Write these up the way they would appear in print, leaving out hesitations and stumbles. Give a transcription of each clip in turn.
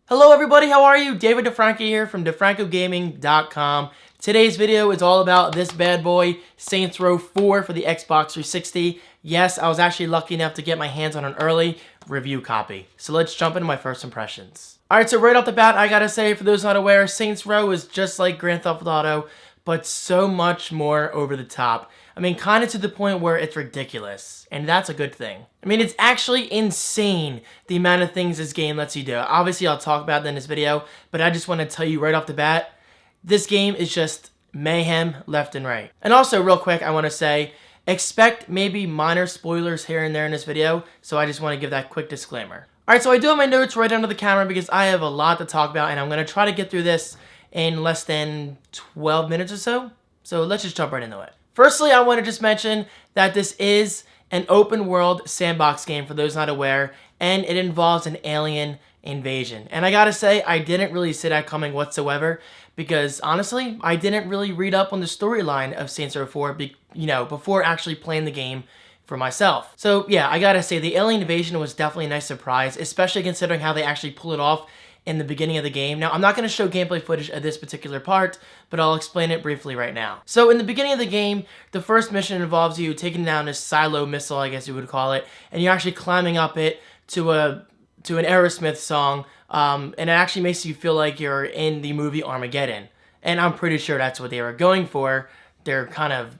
Hello everybody, how are you? David Franco here from DeFrancoGaming.com. Today's video is all about this bad boy, Saints Row 4 for the Xbox 360. Yes, I was actually lucky enough to get my hands on an early review copy. So let's jump into my first impressions. Alright, so right off the bat, I gotta say, for those not aware, Saints Row is just like Grand Theft Auto, but so much more over the top. I mean, kind of to the point where it's ridiculous, and that's a good thing. I mean, it's actually insane the amount of things this game lets you do. Obviously, I'll talk about that in this video, but I just want to tell you right off the bat, this game is just mayhem left and right. And also, real quick, I want to say, expect maybe minor spoilers here and there in this video, so I just want to give that quick disclaimer. Alright, so I do have my notes right under the camera because I have a lot to talk about, and I'm going to try to get through this in less than 12 minutes or so. So let's just jump right into it. Firstly, I want to just mention that this is an open world sandbox game for those not aware, and it involves an alien invasion. And I gotta say, I didn't really see that coming whatsoever because honestly, I didn't really read up on the storyline of Saints Row 4, before actually playing the game for myself. So yeah, I gotta say the alien invasion was definitely a nice surprise, especially considering how they actually pull it off in the beginning of the game. Now, I'm not going to show gameplay footage of this particular part, but I'll explain it briefly right now. So, in the beginning of the game, the first mission involves you taking down this silo missile, I guess you would call it, and you're actually climbing up it to an Aerosmith song, and it actually makes you feel like you're in the movie Armageddon. And I'm pretty sure that's what they were going for. They're kind of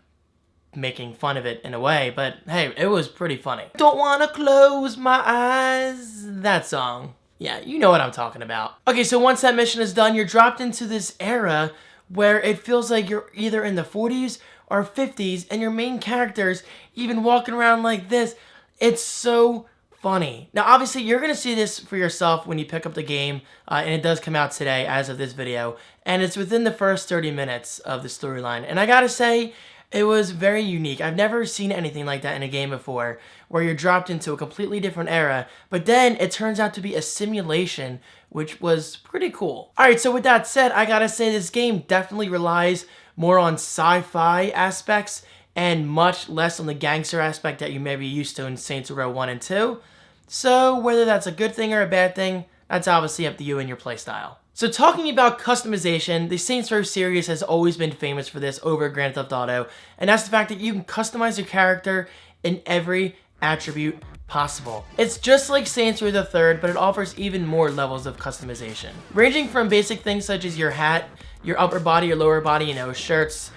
making fun of it in a way, but hey, it was pretty funny. Don't want to close my eyes, that song. Yeah, you know what I'm talking about. Okay, so once that mission is done, you're dropped into this era where it feels like you're either in the 40s or 50s, and your main character's even walking around like this. It's so funny. Now, obviously, you're going to see this for yourself when you pick up the game, and it does come out today as of this video, and it's within the first 30 minutes of the storyline. And I gotta say, it was very unique. I've never seen anything like that in a game before, where you're dropped into a completely different era, but then it turns out to be a simulation, which was pretty cool. Alright, so with that said, I gotta say this game definitely relies more on sci-fi aspects and much less on the gangster aspect that you may be used to in Saints Row 1 and 2. So whether that's a good thing or a bad thing, that's obviously up to you and your playstyle. So talking about customization, the Saints Row series has always been famous for this over Grand Theft Auto, and that's the fact that you can customize your character in every attribute possible. It's just like Saints Row the Third, but it offers even more levels of customization. Ranging from basic things such as your hat, your upper body, your lower body, shirts,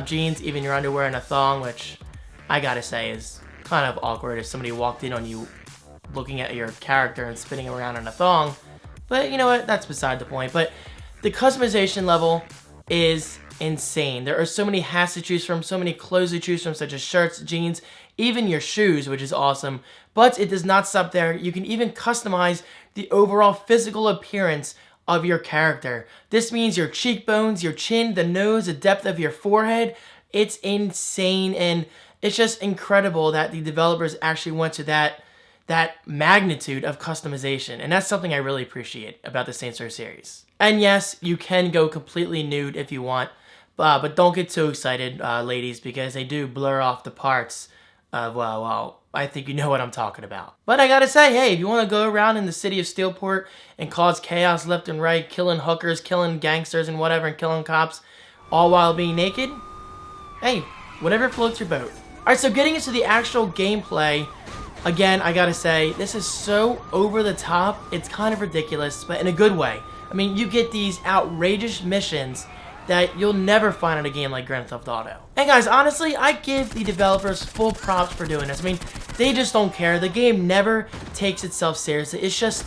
jeans, even your underwear and a thong, which I gotta say is kind of awkward if somebody walked in on you looking at your character and spinning around in a thong. But you know what, that's beside the point. But the customization level is insane. There are so many hats to choose from, so many clothes to choose from, such as shirts, jeans, even your shoes, which is awesome. But it does not stop there. You can even customize the overall physical appearance of your character. This means your cheekbones, your chin, the nose, the depth of your forehead. It's insane, and it's just incredible that the developers actually went to that magnitude of customization, and that's something I really appreciate about the Saints Row series. And yes, you can go completely nude if you want, but don't get too excited, ladies, because they do blur off the parts of, well, I think you know what I'm talking about. But I gotta say, hey, if you want to go around in the city of Steelport and cause chaos left and right, killing hookers, killing gangsters and whatever, and killing cops, all while being naked, hey, whatever floats your boat. Alright, so getting into the actual gameplay, again, I gotta say, this is so over the top, it's kind of ridiculous, but in a good way. I mean, you get these outrageous missions that you'll never find in a game like Grand Theft Auto. And guys, honestly, I give the developers full props for doing this. I mean, they just don't care. The game never takes itself seriously. It's just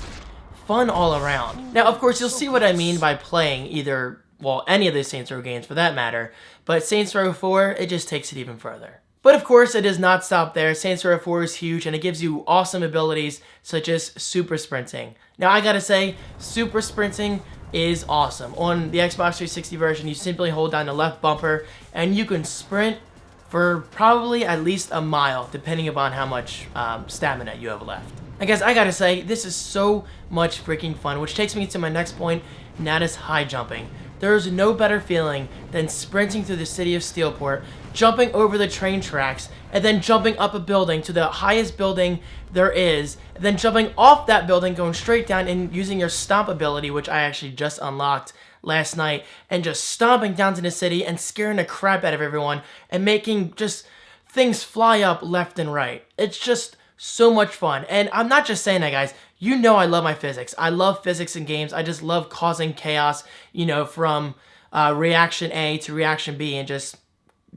fun all around. Now, of course, you'll see what I mean by playing either, well, any of the Saints Row games for that matter, but Saints Row 4, it just takes it even further. But of course, it does not stop there. Saints Row 4 is huge, and it gives you awesome abilities such as super sprinting. Now, I gotta say, super sprinting is awesome. On the Xbox 360 version, you simply hold down the left bumper, and you can sprint for probably at least a mile, depending upon how much stamina you have left. And guys, I gotta say, this is so much freaking fun, which takes me to my next point, and that is high jumping. there is no better feeling than sprinting through the city of Steelport, jumping over the train tracks, and then jumping up a building to the highest building there is, and then jumping off that building, going straight down and using your stomp ability, which I actually just unlocked last night, and just stomping down to the city and scaring the crap out of everyone and making just things fly up left and right. It's just so much fun. And I'm not just saying that, guys. You know I love my physics. I love physics in games. I just love causing chaos, you know, from reaction A to reaction B, and just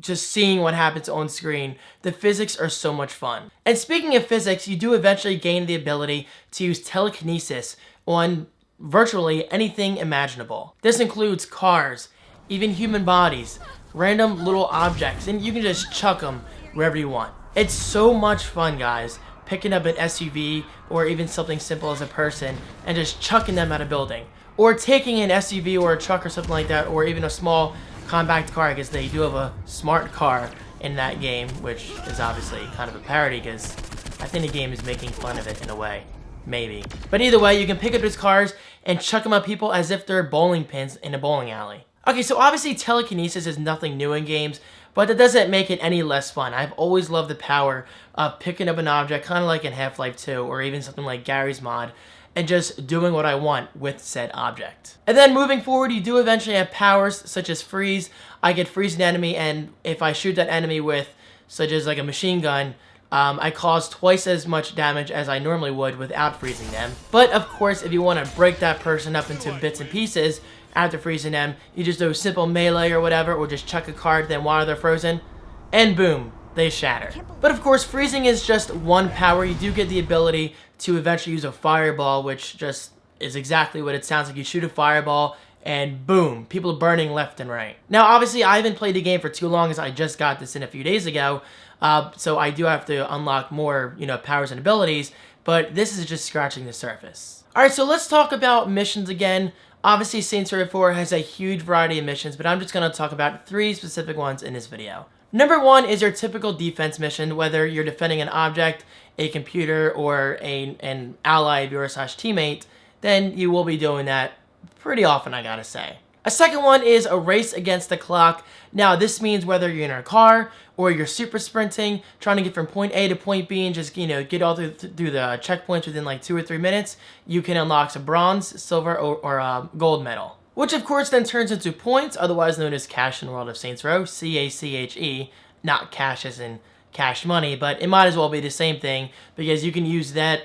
seeing what happens on screen. The physics are so much fun. And speaking of physics, you do eventually gain the ability to use telekinesis on virtually anything imaginable. This includes cars, even human bodies, random little objects, and you can just chuck them wherever you want. It's so much fun, guys, picking up an SUV or even something simple as a person and just chucking them at a building. Or taking an SUV or a truck or something like that, or even a small compact car, because they do have a smart car in that game, which is obviously kind of a parody because I think the game is making fun of it in a way. Maybe. But either way, you can pick up these cars and chuck them at people as if they're bowling pins in a bowling alley. Okay, so obviously telekinesis is nothing new in games, but that doesn't make it any less fun. I've always loved the power of picking up an object, kind of like in Half-Life 2, or even something like Gary's Mod, and just doing what I want with said object. And then moving forward, you do eventually have powers such as freeze. I could freeze an enemy, and if I shoot that enemy with, such as like a machine gun, I cause twice as much damage as I normally would without freezing them. But of course, if you want to break that person up into bits and pieces after freezing them, you just do a simple melee or whatever, or just chuck a card, then while they're frozen, and boom, they shatter. But of course, freezing is just one power. You do get the ability to eventually use a fireball, which just is exactly what it sounds like. You shoot a fireball, and boom, people are burning left and right. Now, obviously, I haven't played the game for too long, as I just got this in a few days ago, so I do have to unlock more, you know, powers and abilities, but this is just scratching the surface. Alright, so let's talk about missions again. Obviously, Saints Row 4 has a huge variety of missions, but I'm just going to talk about 3 specific ones in this video. Number 1 is your typical defense mission, whether you're defending an object, a computer, or an ally of yours / teammate, then you will be doing that pretty often, I gotta say. A second one is a race against the clock. Now, this means whether you're in a car or you're super sprinting, trying to get from point A to point B and just, you know, get all through the checkpoints within like 2 or 3 minutes, you can unlock some bronze, silver, or a gold medal. Which, of course, then turns into points, otherwise known as cash in the world of Saints Row, C-A-C-H-E, not cash as in cash money, but it might as well be the same thing, because you can use that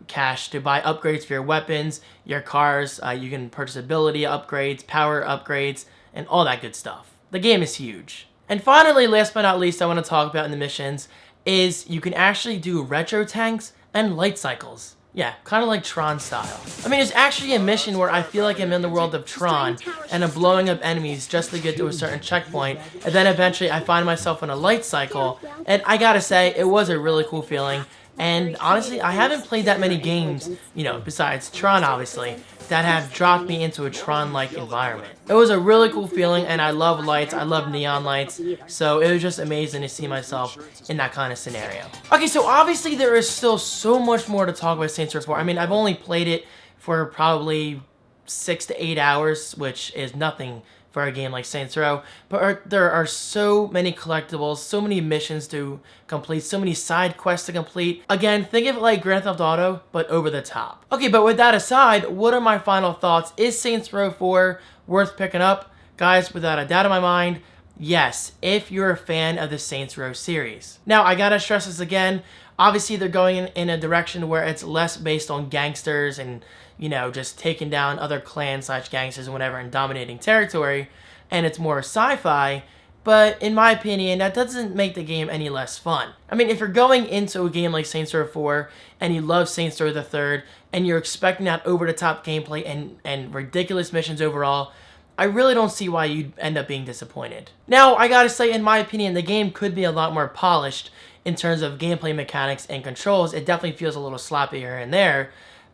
cash to buy upgrades for your weapons, your cars, you can purchase ability upgrades, power upgrades, and all that good stuff. The game is huge. And finally, last but not least, I want to talk about in the missions is you can actually do retro tanks and light cycles. Yeah, kind of like Tron style. I mean, there's actually a mission where I feel like I'm in the world of Tron and I'm blowing up enemies just to get to a certain checkpoint, and then eventually I find myself in a light cycle, and I gotta say, it was a really cool feeling. And honestly, I haven't played that many games, you know, besides Tron obviously, that have dropped me into a Tron-like environment. It was a really cool feeling, and I love lights, I love neon lights, so it was just amazing to see myself in that kind of scenario. Okay, so obviously there is still so much more to talk about Saints Row 4. I mean, I've only played it for probably 6 to 8 hours, which is nothing for a game like Saints Row, but there are so many collectibles, so many missions to complete, so many side quests to complete. Again, think of it like Grand Theft Auto, but over the top. Okay, but with that aside, what are my final thoughts? Is Saints Row 4 worth picking up? Guys, without a doubt in my mind, yes, if you're a fan of the Saints Row series. Now, I gotta stress this again, obviously they're going in a direction where it's less based on gangsters and, you know, just taking down other clans / gangsters and whatever and dominating territory, and it's more sci-fi, but in my opinion, that doesn't make the game any less fun. I mean, if you're going into a game like Saints Row 4, and you love Saints Row the Third, and you're expecting that over-the-top gameplay and ridiculous missions overall, I really don't see why you'd end up being disappointed. Now, I gotta say, in my opinion, the game could be a lot more polished in terms of gameplay mechanics and controls. It definitely feels a little sloppy here and there,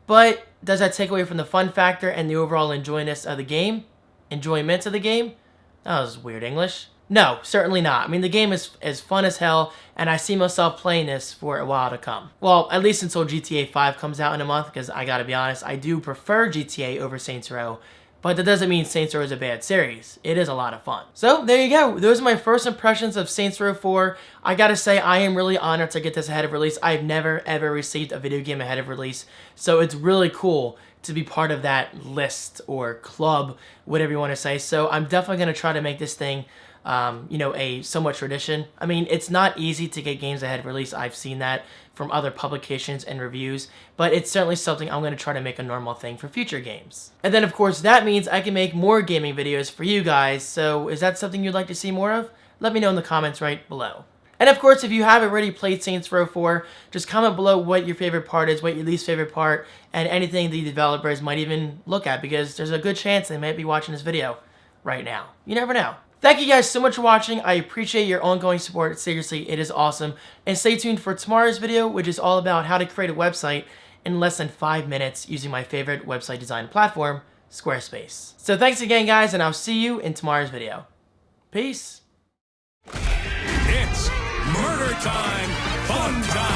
but does that take away from the fun factor and the overall enjoyment of the game? Enjoyment of the game? That was weird English. No, certainly not. I mean, the game is fun as hell, and I see myself playing this for a while to come. Well, at least until GTA 5 comes out in a month, because I gotta be honest, I do prefer GTA over Saints Row, but that doesn't mean Saints Row is a bad series. It is a lot of fun. So there you go. Those are my first impressions of Saints Row 4. I gotta say, I am really honored to get this ahead of release. I've never ever received a video game ahead of release, so it's really cool to be part of that list or club, whatever you want to say. So I'm definitely gonna try to make this thing you know, a somewhat tradition. I mean, it's not easy to get games ahead of release. I've seen that from other publications and reviews, but it's certainly something I'm going to try to make a normal thing for future games. And then, of course, that means I can make more gaming videos for you guys. So is that something you'd like to see more of? Let me know in the comments right below. And of course, if you haven't already played Saints Row 4, just comment below what your favorite part is, what your least favorite part, and anything the developers might even look at, because there's a good chance they might be watching this video right now. You never know. Thank you guys so much for watching. I appreciate your ongoing support. Seriously, it is awesome. And stay tuned for tomorrow's video, which is all about how to create a website in less than 5 minutes using my favorite website design platform, Squarespace. So thanks again, guys, and I'll see you in tomorrow's video. Peace. It's murder time, fun time.